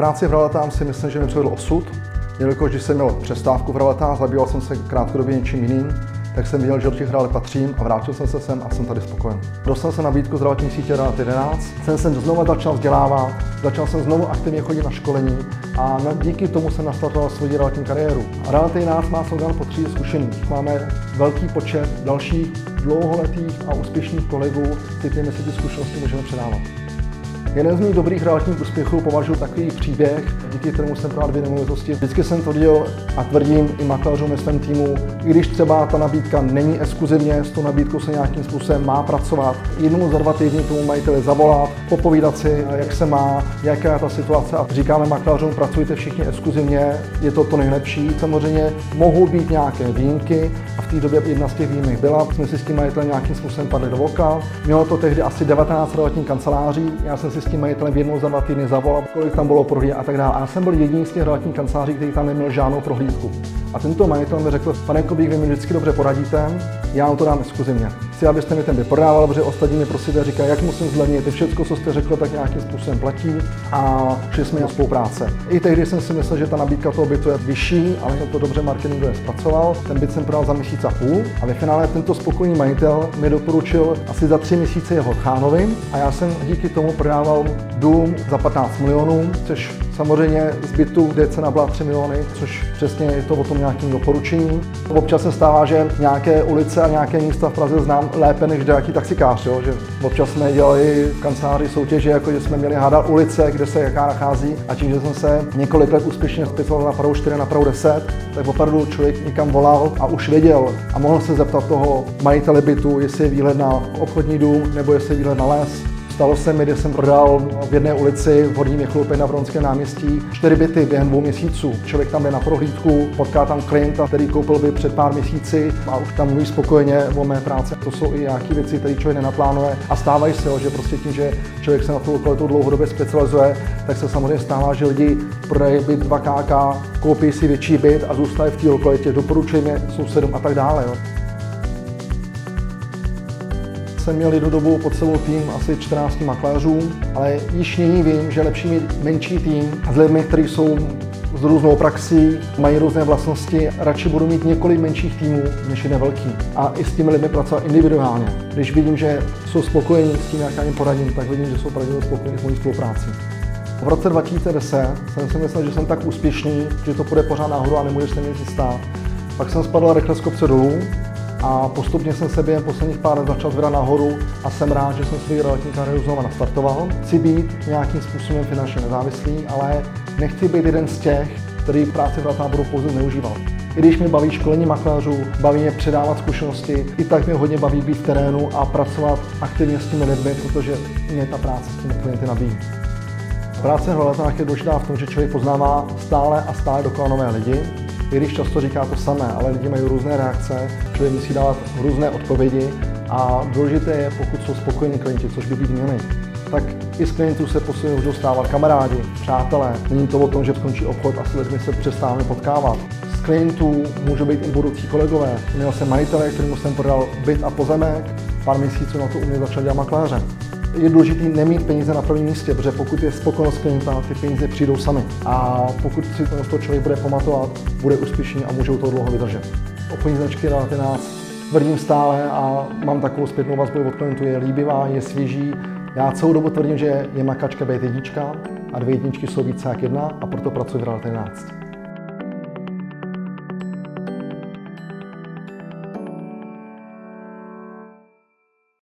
práci v realitách si myslím, že mi přivedl osud, jelikož když jsem měl přestávku v realitách, zabýval jsem se krátkodobě něčím jiným, tak jsem viděl, že do těch realit patřím a vrátil jsem se sem a jsem tady spokojen. Dostal jsem nabídku z realitní sítě Realit 11, jsem znovu začal vzdělávat, začal jsem znovu aktivně chodit na školení a díky tomu jsem nastartoval svou realitní kariéru. A Realit 11 má slogan po 3 zkušených. Máme velký počet dalších dlouholetých a úspěšných kolegů, s kterými si ty zkušenosti můžeme předávat. Jeden z mých dobrých realitních úspěchů považuji takový příběh, díky kterému jsem právě 2 nemovitosti. Vždycky jsem tvrdil a tvrdím i makléřům ve svém týmu, i když třeba ta nabídka není exkluzivně, s tou nabídkou se nějakým způsobem má pracovat. Jednou za 2 týdny tomu majiteli zavolat, popovídat si, jak se má, jaká je ta situace a říkáme makléřům, pracujte všichni exkluzivně, je to nejlepší. Samozřejmě mohou být nějaké výjimky a v té době jedna z těch výjimek byla, jsme si s tím majitelem nějakým způsobem padli do voka. Mělo to tehdy asi 19 realitních kanceláří, já jsem si s tím majitelem jednou za 2 týdny zavolal, kolik tam bylo prohlídek a tak dále. A já jsem byl jediný z těch realitních kanceláří, který tam neměl žádnou prohlídku. A tento majitel mi řekl, pane Kubík, vy mi vždycky dobře poradíte, já vám to dám exkluzivně. Chci, abyste mi ten vyprodával, protože ostatní mi prostě říkají, jak musím zlevnit, všechno, co jste řekl, tak nějakým způsobem platí a šli jsme na spolupráce. I tehdy jsem si myslel, že ta nabídka toho bytu je vyšší, ale to dobře marketingově zpracoval. Ten byt jsem prodal za měsíc a půl a ve finále tento spokojený majitel mi doporučil asi za 3 měsíce jeho tchánovi a já jsem díky tomu prodával dům za 15 milionů, což samozřejmě z bytu, kde cena byla 3 miliony, což přesně je to o tom nějakým doporučení. Občas se stává, že nějaké ulice a nějaké místa v Praze znám lépe než nějaký taxikář, jo? Že občas jsme dělali v kanceláři soutěže, jako že jsme měli hádat ulice, kde se jaká nachází a tím, že jsem se několik let úspěšně specializoval na Prahu 4, na Prahu 10, tak opravdu člověk někam volal a už věděl a mohl se zeptat toho majitele bytu, jestli je výhled na obchodní dům nebo jestli je výhled na les. Stalo se mi, kdy jsem prodal v jedné ulici v Horním Měchlově na Vronském náměstí 4 byty během 2 měsíců. Člověk tam jde na prohlídku, potká tam klienta, který koupil byt před pár měsíci a už tam mluví spokojeně o mé práci. To jsou i nějaké věci, které člověk nenaplánuje a stávají se, že prostě tím, že člověk se na tu lokalitu dlouhodobě specializuje, tak se samozřejmě stává, že lidi prodají byt 2KK, koupí si větší byt a zůstají v té lokalitě, doporučujeme sousedům a tak dále. Jo. Jsem měl jednu dobu pod sebou tým asi 14 makléřů, ale již nyní vím, že lepší mít menší tým s lidmi, kteří jsou s různou praxí, mají různé vlastnosti, radši budu mít několik menších týmů než jeden velký. A i s těmi lidmi pracovat individuálně. Když vidím, že jsou spokojení s tím, jak já jim poradím, tak vidím, že jsou pravděpodobně spokojení s mojí spolupráci. V roce 2010 jsem si myslel, že jsem tak úspěšný, že to půjde pořád nahoru a nemůžeš se nic stát. Pak jsem spadl rychle z kopce dolů a postupně jsem se během posledních pár let začal zvedat nahoru a jsem rád, že jsem svou realitní kariéru znovu nastartoval. Chci být nějakým způsobem finančně nezávislý, ale nechci být jeden z těch, který práci v realitách budou pouze zneužívat. I když mě baví školení makléřů, baví mě předávat zkušenosti, i tak mě hodně baví být v terénu a pracovat aktivně s těmi lidmi, protože mě ta práce s těmi klienty nabíjí. Práce v realitách je důležitá v tom, že člověk poznává stále a stále dokola nové lidi, i když často říká to samé, ale lidi mají různé reakce, člověk musí dávat různé odpovědi a důležité je, pokud jsou spokojení klienti, což by být měli, tak i z klientů se postupně můžou stávat kamarádi, přátelé. Není to o tom, že skončí obchod a s lidmi se přestáváme potkávat. Z klientů můžou být i budoucí kolegové. Měl jsem majitele, kterému jsem prodal byt a pozemek, pár měsíců na to u mě začal dělat makléře. Je důležité nemít peníze na prvním místě, protože pokud je spokojenost klienta, ty peníze přijdou sami. A pokud si to člověk bude pamatovat, bude úspěšný a může to dlouho vydržet. Obchodní značky Realit 11 tvrdím stále a mám takovou zpětnou vazbu od klientů, je líbivá, je svěží. Já celou dobu tvrdím, že je makačka být jednička a 2 jedničky jsou více jak 1 a proto pracuji v Realit 11.